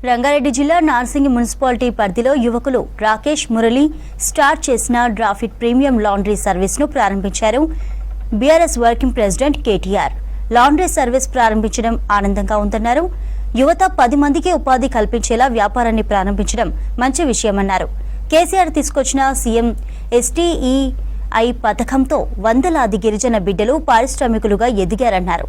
రంగారెడ్డి జిల్లా నార్సింగి మున్సిపాలిటీ పరిధిలో యువకులు రాకేష్ మురళి స్టార్ట్ చేసిన డ్రాఫిట్ ప్రీమియం లాండ్రీ సర్వీస్ను ప్రారంభించారు. BRS working president KTR laundry service ప్రారంభించడం ఆనందంగా ఉందన్నారు. యువత 10 మందికి ఉపాధి కల్పించేలా వ్యాపారాన్ని ప్రారంభించడం మంచి విషయమన్నారు. కేసీఆర్ తీసుకొచ్చిన సీఎం ఎస్టీఈఐ పథకంతో వందలాది గిరిజన బిడ్డలు పారిశ్రామికులుగా ఎదిగారన్నారు.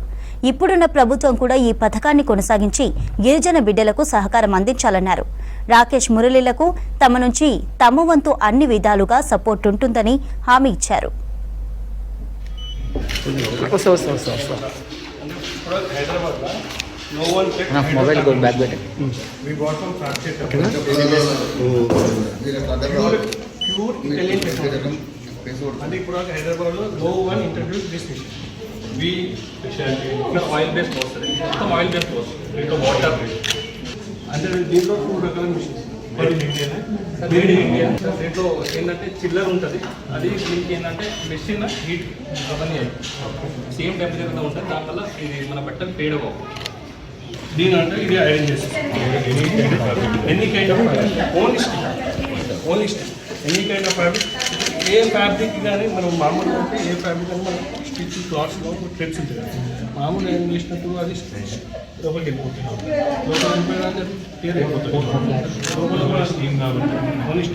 ఇప్పుడున్న ప్రభుత్వం కూడా ఈ పథకాన్ని కొనసాగించి గిరిజన బిడ్డలకు సహకారం అందించాలన్నారు. రాకేష్ మురళిలకు తమ నుంచి తమ వంతు అన్ని విధాలుగా సపోర్ట్ ఉంటుందని హామీ ఇచ్చారు. అంటే ఇప్పుడు హైదరాబాద్లో no one introduce this machine. వి ఆయిల్ బేస్డ్ వస్తుంది, మొత్తం ఆయిల్ బేస్డ్ వస్తుంది, దీంట్లో వాటర్ అంటే దీంట్లో 2 రకాల మిషన్స్ మేడ్ ఇన్ ఇండియా. దీంట్లో ఏంటంటే చిల్లర్ ఉంటుంది, అది దీనికి ఏంటంటే మెషిన్ హీట్ అవన్నీ సేమ్ టెంపరేచర్లో ఉంటుంది, దానివల్ల ఇది మన బట్టలు ఫేడ్ అవ్వవు. దీని అంటే ఇది ఐరన్ చేస్తుంది any kind of only any kind of fabric. A fabric కానీ మనం మామూలుగా అంటే ఏ ఫ్యాబ్రిక్ కానీ మనం స్టిచ్ క్లాత్స్లో థ్రెడ్స్ ఉంటుంది, మామూలు ఏం చేసినట్టు అది లోపలికి వెళ్ళిపోతుంది, లోపలికి వెళ్ళిపోయినా క్లియర్ అయిపోతుంది. లోపల స్టీమ్ కాబట్టి ఓన్లీ